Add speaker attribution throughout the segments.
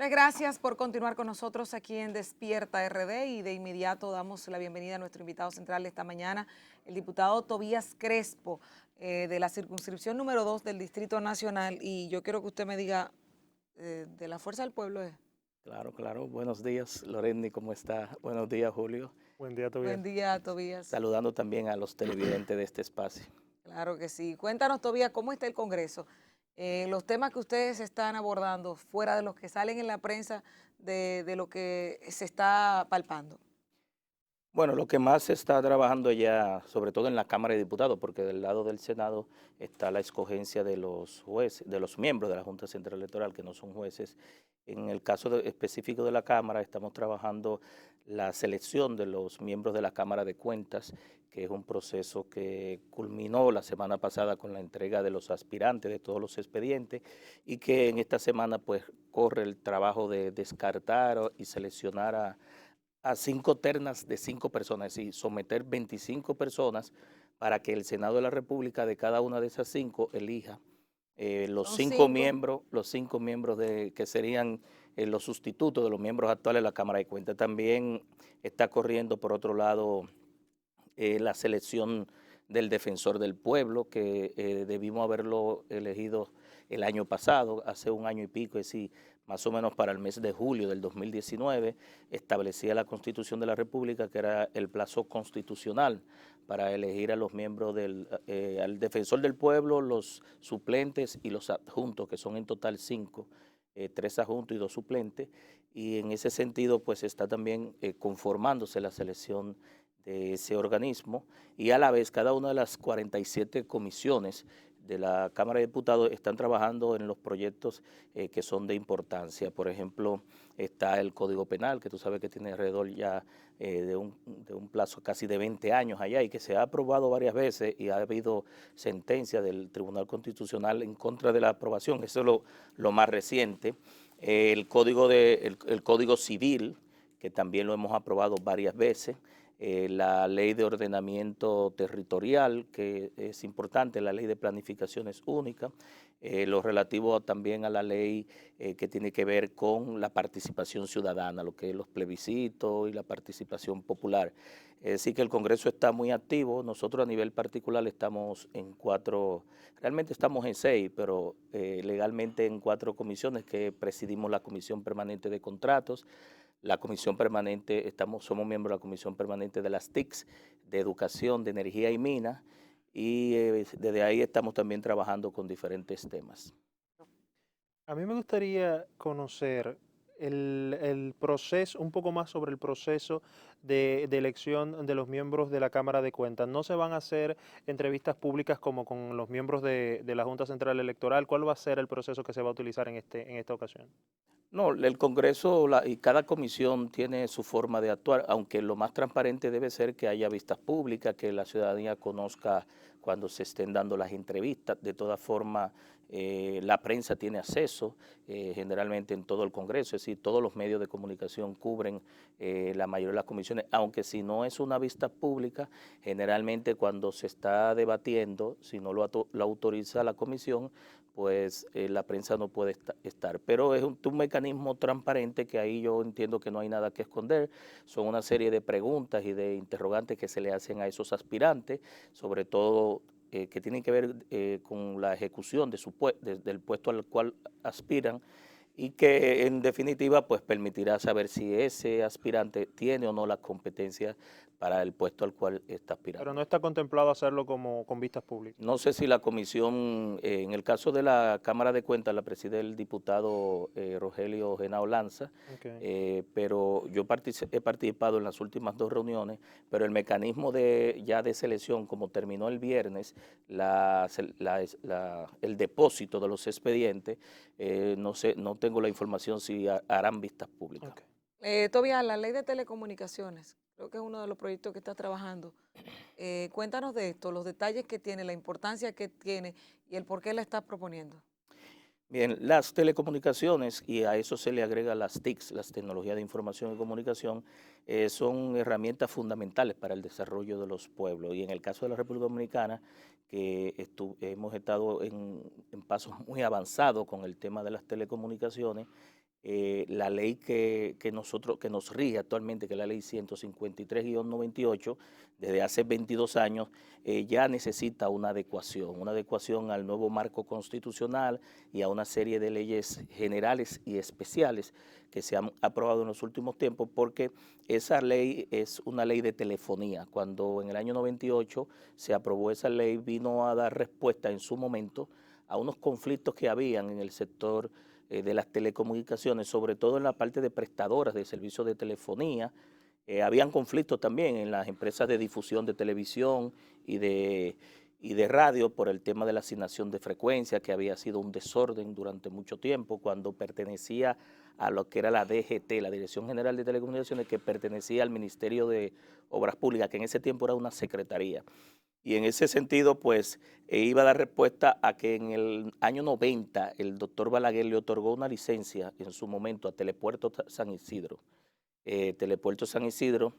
Speaker 1: Señores, gracias por continuar con nosotros aquí en Despierta RD y de inmediato damos la bienvenida a nuestro invitado central de esta mañana, el diputado Tobías Crespo, de la circunscripción número 2 del Distrito Nacional. Y yo quiero que usted me diga, de la Fuerza del Pueblo es.
Speaker 2: Claro, claro. Buenos días, Lorenny, ¿cómo está? Buenos días, Julio.
Speaker 3: Buen día,
Speaker 1: Buen
Speaker 3: Tobias.
Speaker 1: día, Tobías.
Speaker 2: Saludando también a los televidentes de este espacio.
Speaker 1: Claro que sí. Cuéntanos, Tobías, ¿cómo está el Congreso? Los temas que ustedes están abordando, fuera de los que salen en la prensa, de lo que se está palpando.
Speaker 2: Bueno, lo que más se está trabajando ya, sobre todo en la Cámara de Diputados, porque del lado del Senado está la escogencia de los jueces, de los miembros de la Junta Central Electoral, que no son jueces. En el caso específico de la Cámara, estamos trabajando la selección de los miembros de la Cámara de Cuentas, que es un proceso que culminó la semana pasada con la entrega de los aspirantes de todos los expedientes y que en esta semana pues corre el trabajo de descartar y seleccionar a 5 ternas de 5 personas, es decir, someter 25 personas para que el Senado de la República de cada una de esas 5 elija los
Speaker 1: Son
Speaker 2: cinco
Speaker 1: cinco.
Speaker 2: miembros, que serían los sustitutos de los miembros actuales de la Cámara de Cuentas. También está corriendo, por otro lado, la selección del defensor del pueblo, que debimos haberlo elegido el año pasado, hace un año y pico, es decir, más o menos para el mes de julio del 2019, establecía la Constitución de la República que era el plazo constitucional para elegir a los miembros al defensor del pueblo, los suplentes y los adjuntos, que son en total 5, 3 adjuntos y 2 suplentes, y en ese sentido pues está también conformándose la selección de ese organismo y a la vez cada una de las 47 comisiones de la Cámara de Diputados están trabajando en los proyectos que son de importancia. Por ejemplo, está el Código Penal, que tú sabes que tiene alrededor ya de un plazo casi de 20 años allá y que se ha aprobado varias veces y ha habido sentencia del Tribunal Constitucional en contra de la aprobación. Eso es lo más reciente. El Código Civil, que también lo hemos aprobado varias veces. La ley de ordenamiento territorial, que es importante, la ley de planificación es única, lo relativo también a la ley que tiene que ver con la participación ciudadana, lo que es los plebiscitos y la participación popular. Es decir, que el Congreso está muy activo, nosotros a nivel particular estamos en 4, realmente estamos en 6, pero legalmente en 4 comisiones que presidimos la Comisión Permanente de Contratos, la comisión permanente, somos miembros de la comisión permanente de las TICs, de educación, de energía y minas, y desde ahí estamos también trabajando con diferentes temas.
Speaker 3: A mí me gustaría conocer el proceso, un poco más sobre el proceso de elección de los miembros de la Cámara de Cuentas. ¿No se van a hacer entrevistas públicas como con los miembros de la Junta Central Electoral? ¿Cuál va a ser el proceso que se va a utilizar en esta ocasión?
Speaker 2: No, el Congreso y cada comisión tiene su forma de actuar, aunque lo más transparente debe ser que haya vistas públicas, que la ciudadanía conozca cuando se estén dando las entrevistas. De todas formas, la prensa tiene acceso generalmente en todo el Congreso, es decir, todos los medios de comunicación cubren la mayoría de las comisiones, aunque si no es una vista pública, generalmente cuando se está debatiendo, si no lo autoriza la comisión, pues la prensa no puede estar. Pero es un mecanismo transparente que ahí yo entiendo que no hay nada que esconder. Son una serie de preguntas y de interrogantes que se le hacen a esos aspirantes, sobre todo que tienen que ver con la ejecución del puesto al cual aspiran y que en definitiva pues permitirá saber si ese aspirante tiene o no las competencias para el puesto al cual está
Speaker 3: Pero
Speaker 2: aspirando.
Speaker 3: no está contemplado hacerlo como con vistas públicas.
Speaker 2: No sé si la comisión, en el caso de la Cámara de Cuentas, la preside el diputado Rogelio Genao Lanza,
Speaker 3: Okay.
Speaker 2: pero yo he participado en las últimas 2 reuniones, pero el mecanismo ya de selección, como terminó el viernes, el depósito de los expedientes, no sé, no tengo la información si harán vistas públicas.
Speaker 3: Okay.
Speaker 1: Tobías, la ley de telecomunicaciones, creo que es uno de los proyectos que estás trabajando. Cuéntanos de esto, los detalles que tiene, la importancia que tiene y el por qué la estás proponiendo.
Speaker 2: Bien, las telecomunicaciones, y a eso se le agrega las TICs, las tecnologías de información y comunicación, son herramientas fundamentales para el desarrollo de los pueblos. Y en el caso de la República Dominicana, que hemos estado en pasos muy avanzados con el tema de las telecomunicaciones, La ley que nos rige actualmente, que es la ley 153-98, desde hace 22 años, ya necesita una adecuación al nuevo marco constitucional y a una serie de leyes generales y especiales que se han aprobado en los últimos tiempos, porque esa ley es una ley de telefonía. Cuando en el año 98 se aprobó esa ley, vino a dar respuesta en su momento a unos conflictos que habían en el sector de las telecomunicaciones, sobre todo en la parte de prestadoras de servicios de telefonía. Habían conflictos también en las empresas de difusión de televisión y de radio por el tema de la asignación de frecuencia, que había sido un desorden durante mucho tiempo, cuando pertenecía a lo que era la DGT, la Dirección General de Telecomunicaciones, que pertenecía al Ministerio de Obras Públicas, que en ese tiempo era una secretaría. Y en ese sentido, pues, iba a dar respuesta a que en el año 90 el doctor Balaguer le otorgó una licencia en su momento a Telepuerto San Isidro. Telepuerto San Isidro,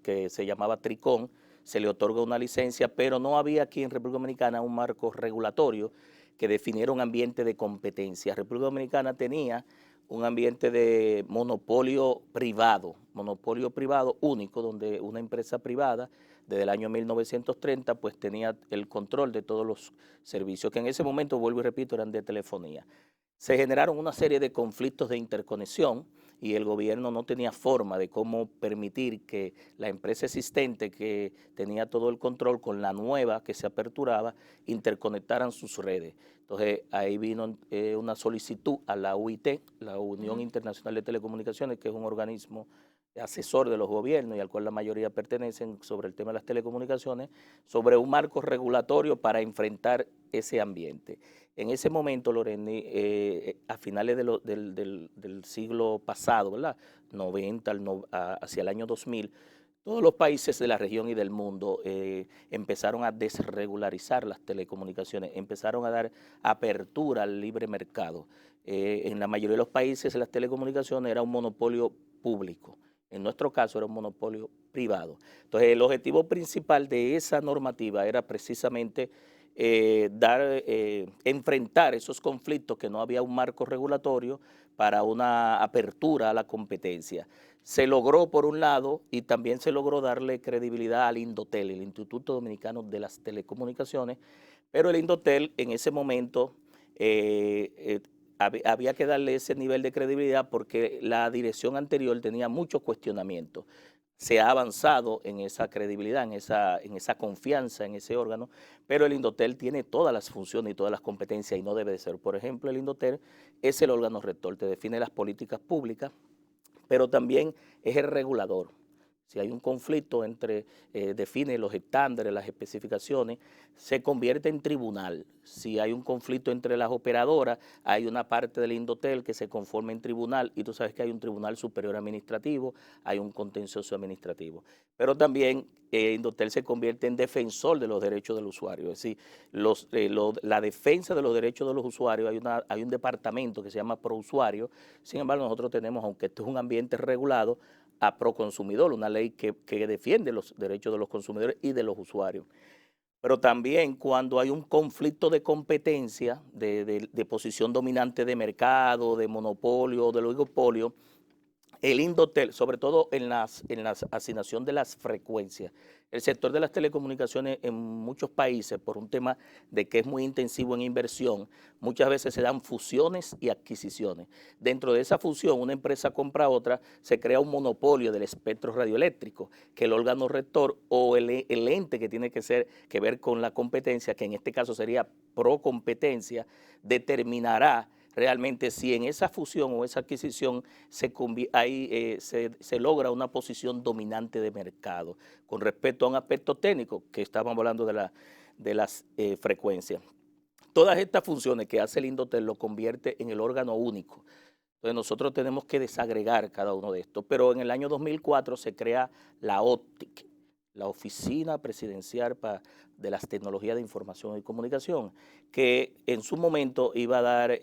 Speaker 2: que se llamaba Tricón, se le otorga una licencia, pero no había aquí en República Dominicana un marco regulatorio que definiera un ambiente de competencia. República Dominicana tenía un ambiente de monopolio privado único, donde una empresa privada desde el año 1930 pues tenía el control de todos los servicios, que en ese momento, vuelvo y repito, eran de telefonía. Se generaron una serie de conflictos de interconexión y el gobierno no tenía forma de cómo permitir que la empresa existente, que tenía todo el control, con la nueva que se aperturaba, interconectaran sus redes. Entonces ahí vino una solicitud a la UIT, la Unión Internacional de Telecomunicaciones, que es un organismo asesor de los gobiernos y al cual la mayoría pertenecen, sobre el tema de las telecomunicaciones, sobre un marco regulatorio para enfrentar ese ambiente. En ese momento, Loreni, a finales del siglo pasado, ¿verdad? 90 hacia el año 2000, todos los países de la región y del mundo empezaron a desregularizar las telecomunicaciones, empezaron a dar apertura al libre mercado. En la mayoría de los países las telecomunicaciones era un monopolio público. En nuestro caso era un monopolio privado. Entonces el objetivo principal de esa normativa era precisamente enfrentar esos conflictos, que no había un marco regulatorio para una apertura a la competencia. Se logró por un lado y también se logró darle credibilidad al Indotel, el Instituto Dominicano de las Telecomunicaciones, pero el Indotel en ese momento había que darle ese nivel de credibilidad porque la dirección anterior tenía muchos cuestionamientos. Se ha avanzado en esa credibilidad, en esa confianza en ese órgano, pero el Indotel tiene todas las funciones y todas las competencias y no debe de ser. Por ejemplo, el Indotel es el órgano rector, te define las políticas públicas, pero también es el regulador. Si hay un conflicto define los estándares, las especificaciones, se convierte en tribunal. Si hay un conflicto entre las operadoras, hay una parte del Indotel que se conforma en tribunal y tú sabes que hay un tribunal superior administrativo, hay un contencioso administrativo. Pero también Indotel se convierte en defensor de los derechos del usuario. Es decir, la defensa de los derechos de los usuarios, hay un departamento que se llama ProUsuario. Sin embargo, nosotros tenemos, aunque esto es un ambiente regulado, a Proconsumidor, una ley que defiende los derechos de los consumidores y de los usuarios. Pero también cuando hay un conflicto de competencia, de posición dominante de mercado, de monopolio, de oligopolio, el Indotel, sobre todo en la asignación de las frecuencias. El sector de las telecomunicaciones en muchos países, por un tema de que es muy intensivo en inversión, muchas veces se dan fusiones y adquisiciones. Dentro de esa fusión, una empresa compra a otra, se crea un monopolio del espectro radioeléctrico, que el órgano rector o el ente que tiene que ver con la competencia, que en este caso sería Procompetencia, determinará realmente si en esa fusión o esa adquisición se logra una posición dominante de mercado con respecto a un aspecto técnico, que estábamos hablando de las frecuencias. Todas estas funciones que hace el Indotel lo convierte en el órgano único. Entonces nosotros tenemos que desagregar cada uno de estos, pero en el año 2004 se crea la OPTIC, la Oficina Presidencial de las Tecnologías de Información y Comunicación, que en su momento iba a dar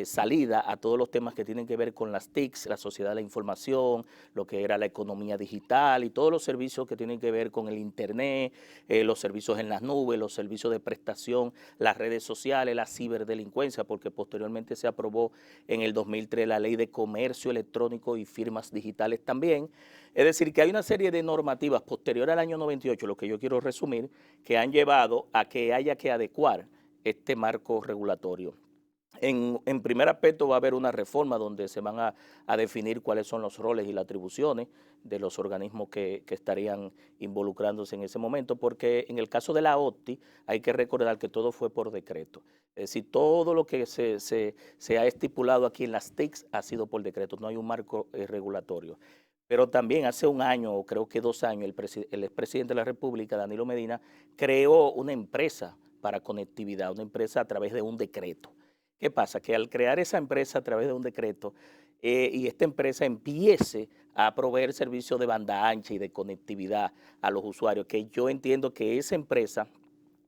Speaker 2: salida a todos los temas que tienen que ver con las TICs, la sociedad de la información, lo que era la economía digital y todos los servicios que tienen que ver con el Internet, los servicios en las nubes, los servicios de prestación, las redes sociales, la ciberdelincuencia, porque posteriormente se aprobó en el 2003 la ley de comercio electrónico y firmas digitales también. Es decir, que hay una serie de normativas posterior al año 98, lo que yo quiero resumir, que han llevado a que haya que adecuar este marco regulatorio. En primer aspecto va a haber una reforma donde se van a definir cuáles son los roles y las atribuciones de los organismos que estarían involucrándose en ese momento, porque en el caso de la OTI hay que recordar que todo fue por decreto. Es decir, todo lo que se ha estipulado aquí en las TICs ha sido por decreto, no hay un marco regulatorio. Pero también hace un año, o creo que 2 años, el expresidente de la República, Danilo Medina, creó una empresa para conectividad, una empresa a través de un decreto. ¿Qué pasa? Que al crear esa empresa a través de un decreto y esta empresa empiece a proveer servicios de banda ancha y de conectividad a los usuarios, que yo entiendo que esa empresa,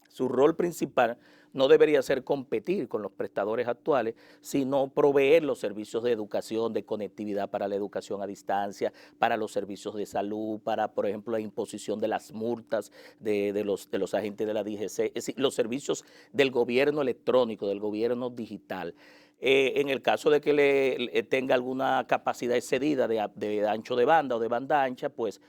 Speaker 2: su rol principal no debería ser competir con los prestadores actuales, sino proveer los servicios de educación, de conectividad para la educación a distancia, para los servicios de salud, para, por ejemplo, la imposición de las multas de los agentes de la DGC, es decir, los servicios del gobierno electrónico, del gobierno digital. En el caso de que tenga alguna capacidad excedida de ancho de banda o de banda ancha, pues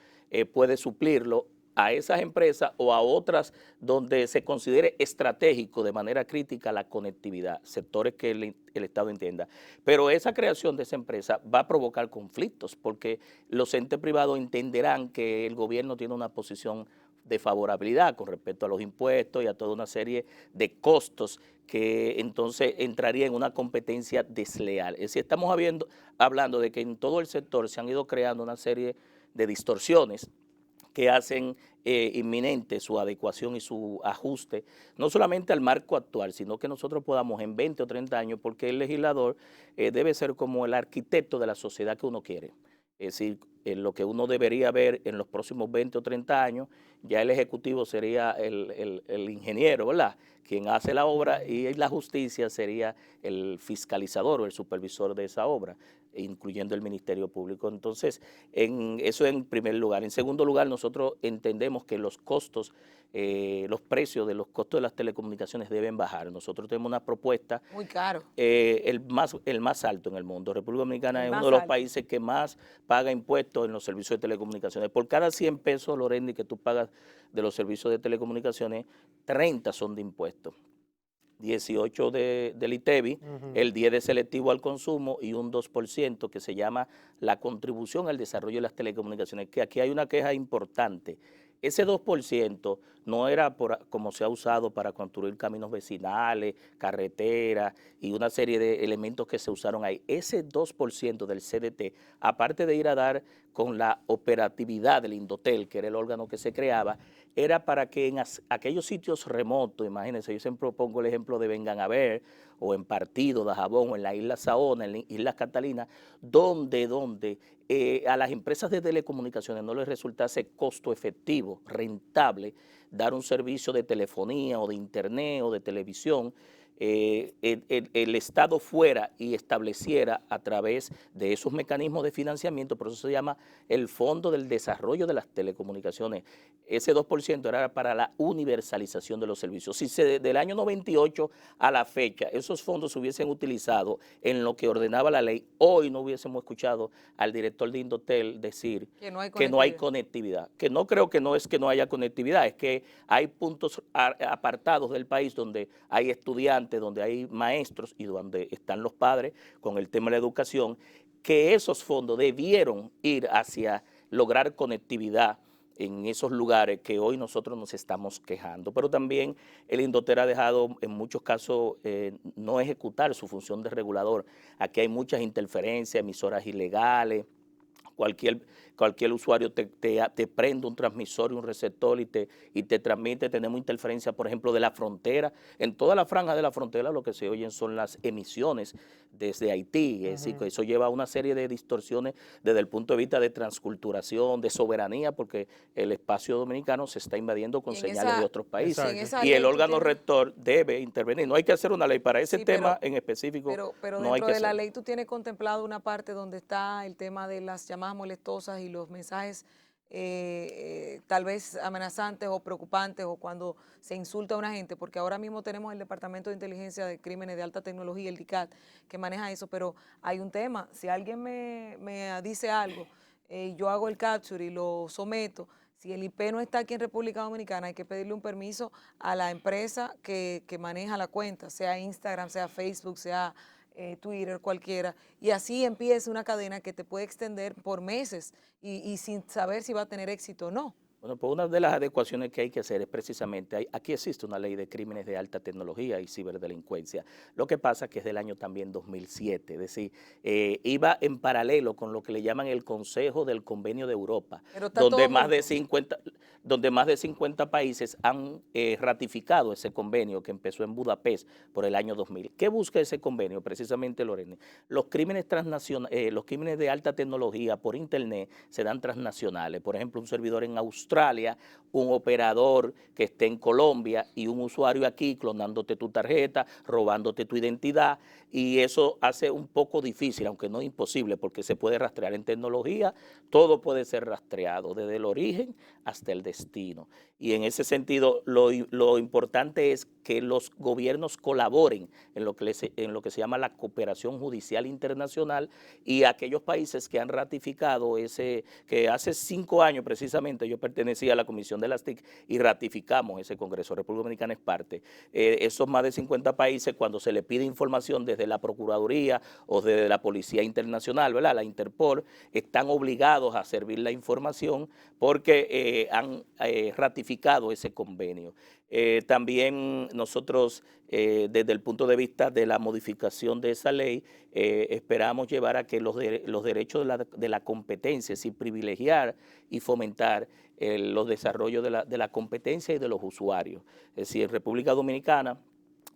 Speaker 2: puede suplirlo a esas empresas o a otras donde se considere estratégico de manera crítica la conectividad, sectores que el Estado entienda. Pero esa creación de esa empresa va a provocar conflictos porque los entes privados entenderán que el gobierno tiene una posición de favorabilidad con respecto a los impuestos y a toda una serie de costos que entonces entraría en una competencia desleal. Es decir, estamos hablando de que en todo el sector se han ido creando una serie de distorsiones que hacen inminente su adecuación y su ajuste, no solamente al marco actual, sino que nosotros podamos en 20 o 30 años, porque el legislador debe ser como el arquitecto de la sociedad que uno quiere. Es decir, lo que uno debería ver en los próximos 20 o 30 años, ya el ejecutivo sería el ingeniero, ¿verdad?, quien hace la obra, y la justicia sería el fiscalizador o el supervisor de esa obra, incluyendo el Ministerio Público. Entonces, eso en primer lugar. En segundo lugar, nosotros entendemos que los costos, los precios de los costos de las telecomunicaciones deben bajar. Nosotros tenemos una propuesta.
Speaker 1: Muy caro.
Speaker 2: El más alto en el mundo. República Dominicana es uno de los países que más paga impuestos en los servicios de telecomunicaciones. Por cada 100 pesos, Lorendi, que tú pagas de los servicios de telecomunicaciones, 30 son de impuestos. 18 del ITEBI, el 10 de selectivo al consumo y un 2% que se llama la contribución al desarrollo de las telecomunicaciones, que aquí hay una queja importante. Ese 2% no era como se ha usado para construir caminos vecinales, carreteras y una serie de elementos que se usaron ahí. Ese 2% del CDT, aparte de ir a dar con la operatividad del Indotel, que era el órgano que se creaba, era para que en aquellos sitios remotos, imagínense, yo siempre pongo el ejemplo de Vengan a Ver, o en Partido, Dajabón, o en la isla Saona, en la isla Catalina, donde a las empresas de telecomunicaciones no les resultase costo efectivo, rentable, dar un servicio de telefonía o de internet o de televisión, el Estado fuera y estableciera a través de esos mecanismos de financiamiento, por eso se llama el Fondo del Desarrollo de las Telecomunicaciones. Ese 2% era para la universalización de los servicios. Si del año 98 a la fecha esos fondos se hubiesen utilizado en lo que ordenaba la ley, hoy no hubiésemos escuchado al director de Indotel decir que no hay conectividad. Que no creo que no es que no haya conectividad, es que hay puntos apartados del país donde hay estudiantes, donde hay maestros y donde están los padres con el tema de la educación, que esos fondos debieron ir hacia lograr conectividad en esos lugares que hoy nosotros nos estamos quejando. Pero también el Indotel ha dejado en muchos casos no ejecutar su función de regulador. Aquí hay muchas interferencias, emisoras ilegales, cualquier usuario te prende un transmisor y un receptor y te transmite. Tenemos interferencia, por ejemplo, de la frontera. En toda la franja de la frontera lo que se oyen son las emisiones desde Haití, es decir, que eso lleva a una serie de distorsiones desde el punto de vista de transculturación, de soberanía, porque el espacio dominicano se está invadiendo con
Speaker 1: Y en
Speaker 2: señales de otros países.
Speaker 1: en esa
Speaker 2: Y el
Speaker 1: ley tú
Speaker 2: órgano
Speaker 1: tienes,
Speaker 2: rector debe intervenir. No hay que hacer una ley para ese
Speaker 1: sí,
Speaker 2: tema en específico,
Speaker 1: pero
Speaker 2: no hay
Speaker 1: dentro
Speaker 2: que
Speaker 1: de la
Speaker 2: hacer.
Speaker 1: ley tú tienes contemplado una parte donde está el tema de las llamadas molestosas y los mensajes tal vez amenazantes o preocupantes o cuando se insulta a una gente, porque ahora mismo tenemos el Departamento de Inteligencia de Crímenes de Alta Tecnología, el DICAT, que maneja eso, pero hay un tema, si alguien me dice algo, yo hago el capture y lo someto. Si el IP no está aquí en República Dominicana, hay que pedirle un permiso a la empresa que maneja la cuenta, sea Instagram, sea Facebook, sea Twitter, cualquiera. Y así empieza una cadena que te puede extender por meses y sin saber si va a tener éxito o no.
Speaker 2: Bueno, pues una de las adecuaciones que hay que hacer es precisamente, aquí existe una ley de crímenes de alta tecnología y ciberdelincuencia. Lo que pasa es que es del año también 2007, es decir, iba en paralelo con lo que le llaman el Consejo del Convenio de Europa,
Speaker 1: Pero está todo junto.
Speaker 2: donde más de 50 países han ratificado ese convenio que empezó en Budapest por el año 2000. ¿Qué busca ese convenio? Precisamente, Lorena, los crímenes transnacionales, los crímenes de alta tecnología por Internet se dan transnacionales. Por ejemplo, un servidor en Australia, un operador que esté en Colombia y un usuario aquí clonándote tu tarjeta, robándote tu identidad, y eso hace un poco difícil, aunque no imposible, porque se puede rastrear en tecnología, todo puede ser rastreado desde el origen hasta el destino. Y en ese sentido, lo importante es que los gobiernos colaboren en lo que se llama la cooperación judicial internacional, y aquellos países que han ratificado que hace 5 años precisamente yo pertenecía a la Comisión de las TIC y ratificamos ese Congreso, República Dominicana es parte. Esos más de 50 países, cuando se le pide información desde la Procuraduría o desde la Policía Internacional, ¿verdad?, la Interpol, están obligados a servir la información porque han ratificado ese convenio. También nosotros, desde el punto de vista de la modificación de esa ley, esperamos llevar a que los derechos de la competencia, es decir, privilegiar y fomentar los desarrollos de la competencia y de los usuarios. Es decir, en República Dominicana,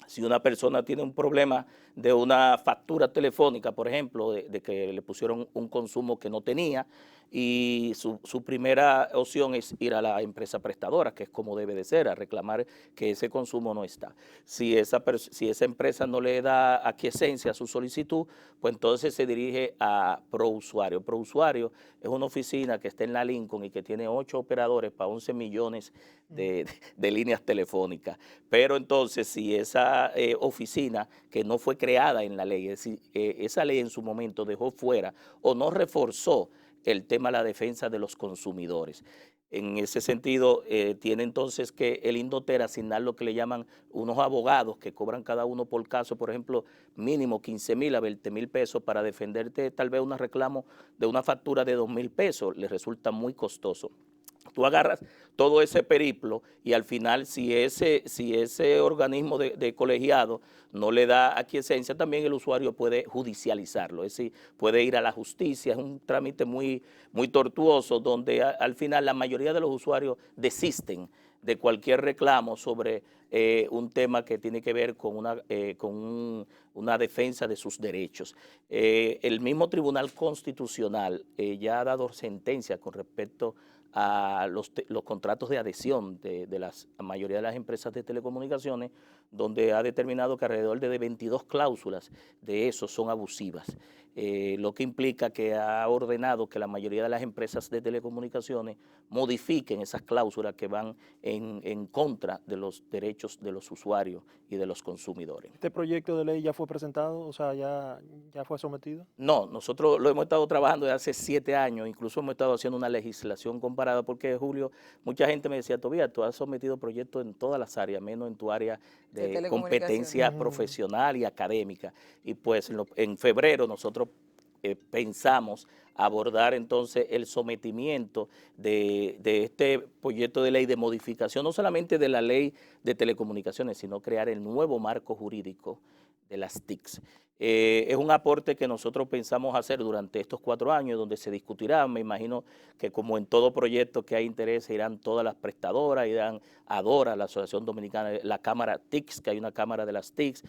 Speaker 2: si una persona tiene un problema de una factura telefónica, por ejemplo, de que le pusieron un consumo que no tenía, y su primera opción es ir a la empresa prestadora, que es como debe de ser, a reclamar que ese consumo no está. Si esa empresa no le da aquiescencia a su solicitud, pues entonces se dirige a ProUsuario. ProUsuario es una oficina que está en la Lincoln y que tiene 8 operadores para 11 millones de líneas telefónicas. Pero entonces, si esa oficina, que no fue creada en la ley, es decir, esa ley en su momento dejó fuera o no reforzó el tema de la defensa de los consumidores. En ese sentido, tiene entonces que el Indoter asignar lo que le llaman unos abogados que cobran cada uno por caso, por ejemplo, mínimo 15,000 a 20,000 pesos para defenderte tal vez un reclamo de una factura de 2,000 pesos, le resulta muy costoso. Tú agarras todo ese periplo y al final, si ese organismo de colegiado no le da aquiescencia, también el usuario puede judicializarlo, es decir, puede ir a la justicia. Es un trámite muy, muy tortuoso, donde al final la mayoría de los usuarios desisten de cualquier reclamo sobre un tema que tiene que ver con una defensa de sus derechos. El mismo Tribunal Constitucional ya ha dado sentencia con respecto a los contratos de adhesión de la mayoría de las empresas de telecomunicaciones, donde ha determinado que alrededor de 22 cláusulas de esos son abusivas, lo que implica que ha ordenado que la mayoría de las empresas de telecomunicaciones modifiquen esas cláusulas que van en contra de los derechos de los usuarios y de los consumidores.
Speaker 3: ¿Este proyecto de ley ya fue presentado? O sea, ¿ya fue sometido?
Speaker 2: No, nosotros lo hemos estado trabajando desde hace 7 años, incluso hemos estado haciendo una legislación comparada, porque, Julio, mucha gente me decía: Tobías, tú has sometido proyectos en todas las áreas, menos en tu área
Speaker 1: De
Speaker 2: de
Speaker 1: telecomunicaciones.
Speaker 2: competencia profesional y académica. Y pues en febrero nosotros pensamos abordar entonces el sometimiento de este proyecto de ley de modificación, no solamente de la ley de telecomunicaciones, sino crear el nuevo marco jurídico de las TICs. Es un aporte que nosotros pensamos hacer durante estos 4 años, donde se discutirá, me imagino que como en todo proyecto que hay interés, irán todas las prestadoras, irán ADORA, la Asociación Dominicana, la Cámara TICS, que hay una Cámara de las TICS,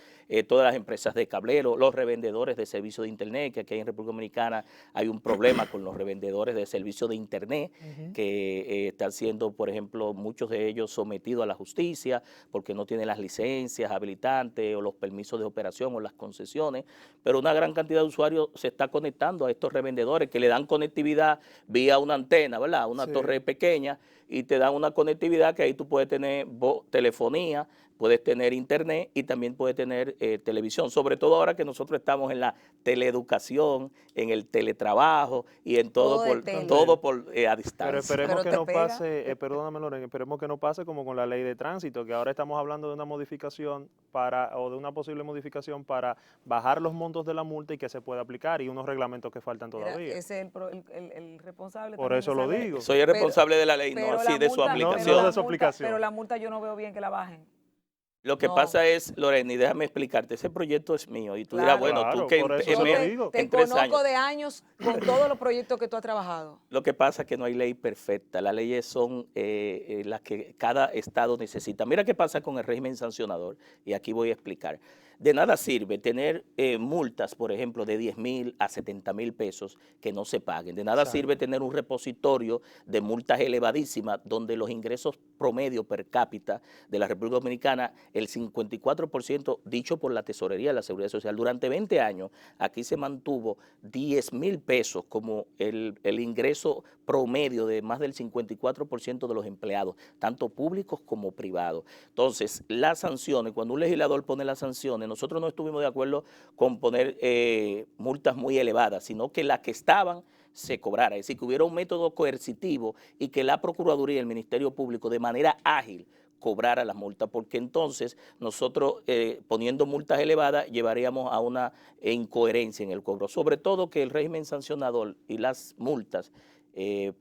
Speaker 2: todas las empresas de cablero, los revendedores de servicio de Internet, que aquí en República Dominicana hay un problema con los revendedores de servicio de Internet, que están siendo, por ejemplo, muchos de ellos sometidos a la justicia porque no tienen las licencias habilitantes o los permisos de operación o las concesiones, pero una gran cantidad de usuarios se está conectando a estos revendedores que le dan conectividad vía una antena, ¿verdad? Una torre pequeña, y te dan una conectividad que ahí tú puedes tener telefonía, puedes tener internet y también puedes tener televisión, sobre todo ahora que nosotros estamos en la teleeducación, en el teletrabajo y en todo a distancia.
Speaker 3: Pero esperemos
Speaker 1: Pero
Speaker 3: que
Speaker 1: te
Speaker 3: no
Speaker 1: pega.
Speaker 3: pase, perdóname Lorena, esperemos que no pase como con la ley de tránsito, que ahora estamos hablando de una modificación o de una posible modificación para bajar los montos de la multa y que se pueda aplicar, y unos reglamentos que faltan
Speaker 1: Mira,
Speaker 3: todavía.
Speaker 1: ese es el responsable
Speaker 3: Por
Speaker 1: también
Speaker 3: eso
Speaker 1: de
Speaker 3: lo
Speaker 1: esa ley.
Speaker 3: digo.
Speaker 2: Soy el responsable de la ley, no
Speaker 1: Pero
Speaker 2: así
Speaker 1: la
Speaker 2: de su
Speaker 1: multa-
Speaker 2: aplicación.
Speaker 3: No de su aplicación.
Speaker 1: Pero la multa yo no veo bien que la bajen.
Speaker 2: Lo que
Speaker 1: No.
Speaker 2: pasa es, Lorena, y déjame explicarte, ese proyecto es mío. Y tú dirás,
Speaker 1: Claro.
Speaker 2: bueno,
Speaker 3: Claro,
Speaker 2: tú que
Speaker 3: por eso
Speaker 1: Yo
Speaker 3: se lo
Speaker 1: te,
Speaker 3: digo.
Speaker 1: te
Speaker 2: en 3
Speaker 1: conozco
Speaker 2: años.
Speaker 1: de años con todos los proyectos que tú has trabajado.
Speaker 2: Lo que pasa es que no hay ley perfecta. Las leyes son las que cada estado necesita. Mira qué pasa con el régimen sancionador, y aquí voy a explicar. De nada sirve tener multas, por ejemplo, de 10,000 a 70,000 pesos que no se paguen. De nada sirve tener un repositorio de multas elevadísimas donde los ingresos promedio per cápita de la República Dominicana, el 54% dicho por la Tesorería de la Seguridad Social, durante 20 años aquí se mantuvo 10,000 pesos como el ingreso promedio de más del 54% de los empleados, tanto públicos como privados. Entonces, las sanciones, cuando un legislador pone las sanciones, nosotros no estuvimos de acuerdo con poner multas muy elevadas, sino que las que estaban se cobrara, es decir, que hubiera un método coercitivo y que la Procuraduría y el Ministerio Público de manera ágil cobrara las multas, porque entonces nosotros poniendo multas elevadas llevaríamos a una incoherencia en el cobro, sobre todo que el régimen sancionador y las multas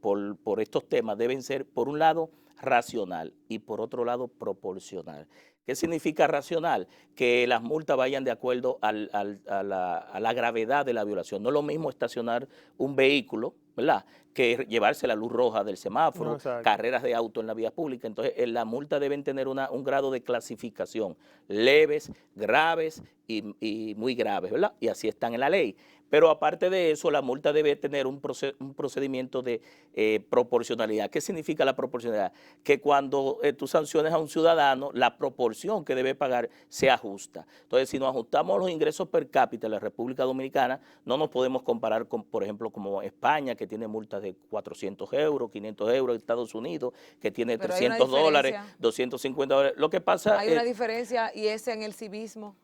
Speaker 2: por estos temas deben ser, por un lado, racional y por otro lado, proporcional. ¿Qué significa racional? Que las multas vayan de acuerdo a la gravedad de la violación. No es lo mismo estacionar un vehículo, ¿verdad?, que llevarse la luz roja del semáforo, carreras de auto en la vía pública. Entonces, las multas deben tener un grado de clasificación, leves, graves y muy graves, ¿verdad? Y así están en la ley. Pero aparte de eso, la multa debe tener un procedimiento de proporcionalidad. ¿Qué significa la proporcionalidad? Que cuando tú sanciones a un ciudadano, la proporción que debe pagar sea justa. Entonces, si nos ajustamos los ingresos per cápita de la República Dominicana, no nos podemos comparar con, por ejemplo, como España, que tiene multas de 400 euros, 500 euros, Estados Unidos, que tiene
Speaker 1: Pero hay una
Speaker 2: $300,
Speaker 1: diferencia.
Speaker 2: $250. Lo que pasa
Speaker 1: Hay una diferencia y es en el civismo.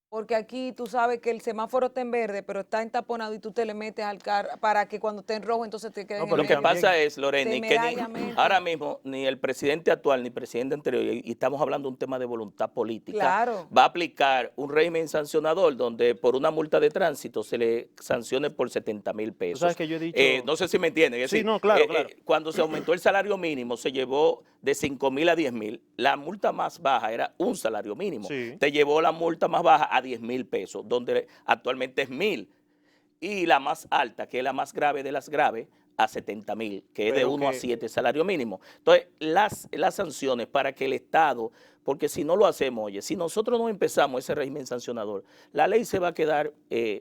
Speaker 1: Porque aquí tú sabes que el semáforo está en verde, pero está entaponado y tú te le metes al carro para que cuando esté en rojo entonces te queden
Speaker 3: No, pero
Speaker 2: lo que pasa es, Lorena, que
Speaker 1: temerariamente.
Speaker 2: ahora mismo ni el presidente actual ni el presidente anterior, y estamos hablando de un tema de voluntad política,
Speaker 1: Claro.
Speaker 2: va a aplicar un régimen sancionador donde por una multa de tránsito se le sancione por 70,000 pesos.
Speaker 3: Tú sabes que yo he dicho...
Speaker 2: No sé si me entienden. Es
Speaker 3: Sí,
Speaker 2: decir,
Speaker 3: no, claro, claro.
Speaker 2: cuando se aumentó el salario mínimo, se llevó de 5,000 a 10,000. La multa más baja era un salario mínimo.
Speaker 3: Sí.
Speaker 2: Te llevó la multa más baja a 10,000 pesos, donde actualmente es 1,000. Y la más alta, que es la más grave de las graves, a 70,000, que es de 1 a 7 salario mínimo. Entonces, las sanciones para que el Estado, porque si no lo hacemos, oye, si nosotros no empezamos ese régimen sancionador, la ley se va a quedar,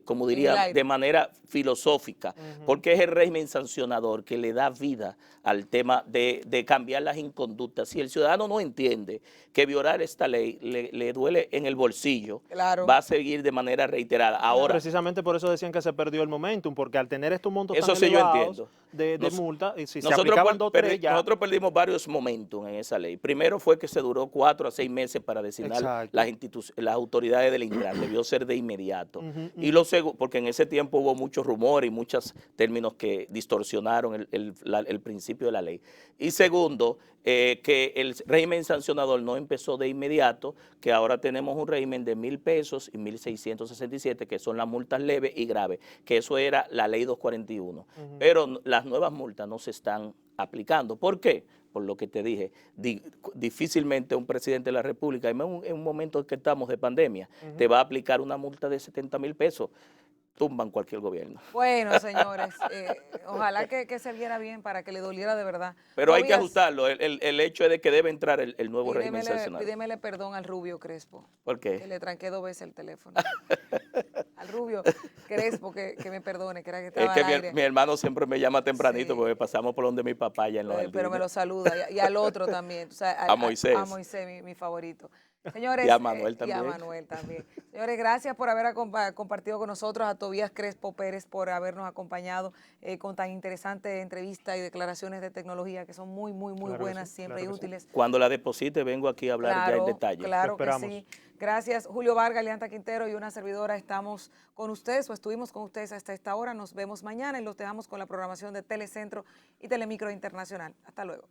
Speaker 2: como diría, de manera filosófica, porque es el régimen sancionador que le da vida al tema de cambiar las inconductas. Si el ciudadano no entiende que violar esta ley le duele en el bolsillo,
Speaker 1: Claro.
Speaker 2: va a seguir de manera reiterada. Ahora,
Speaker 3: precisamente por eso decían que se perdió el momentum, porque al tener estos montos
Speaker 2: eso
Speaker 3: tan
Speaker 2: sí yo
Speaker 3: elevados
Speaker 2: entiendo.
Speaker 3: de multa, y si se
Speaker 2: Nosotros,
Speaker 3: aplicaban 2 o 3 ya...
Speaker 2: nosotros perdimos varios momentos en esa ley. Primero fue que se duró 4 a 6 meses para designar las autoridades del Intran, debió ser de inmediato. Y lo segundo, porque en ese tiempo hubo muchos rumores y muchos términos que distorsionaron el principio de la ley. Y segundo, que el régimen sancionador no empezó de inmediato, que ahora tenemos un régimen de 1,000 pesos y 1,667, que son las multas leves y graves, que eso era la ley 241. Pero las nuevas multas no se están aplicando. ¿Por qué? por lo que te dije, difícilmente un presidente de la República, en un momento que estamos de pandemia, te va a aplicar una multa de 70,000 pesos. Tumban cualquier gobierno.
Speaker 1: Bueno, señores, ojalá que se viera bien para que le doliera de verdad.
Speaker 2: Pero hay que
Speaker 1: Tobías,
Speaker 2: ajustarlo. El hecho es de que debe entrar el nuevo régimen sancionador.
Speaker 1: pídemele perdón al Rubio Crespo,
Speaker 2: ¿Por
Speaker 1: que
Speaker 2: qué?
Speaker 1: le tranqué 2 veces el teléfono. Al Rubio Crespo, que me perdone, que era que
Speaker 2: Es
Speaker 1: estaba
Speaker 2: que
Speaker 1: al aire.
Speaker 2: mi hermano siempre me llama tempranito
Speaker 1: Sí.
Speaker 2: porque pasamos por donde mi papá ya en los
Speaker 1: Pero me
Speaker 2: jardines.
Speaker 1: lo saluda. Y al otro también. O sea,
Speaker 2: A Moisés.
Speaker 1: A Moisés, mi favorito. Señores,
Speaker 2: Y a Manuel
Speaker 1: y
Speaker 2: también.
Speaker 1: a Manuel también. Señores, gracias por haber compartido con nosotros, a Tobías Crespo Pérez por habernos acompañado con tan interesante entrevista y declaraciones de tecnología que son muy
Speaker 3: Claro que
Speaker 1: buenas
Speaker 3: sí,
Speaker 1: siempre
Speaker 3: claro
Speaker 1: y
Speaker 3: que sí.
Speaker 1: útiles.
Speaker 2: Cuando la deposite vengo aquí a hablar ya en detalle.
Speaker 1: Claro que
Speaker 3: esperamos.
Speaker 1: sí. Gracias, Julio Vargas, Leanta Quintero y una servidora. Estamos con ustedes o estuvimos con ustedes hasta esta hora. Nos vemos mañana y los dejamos con la programación de Telecentro y Telemicro Internacional. Hasta luego.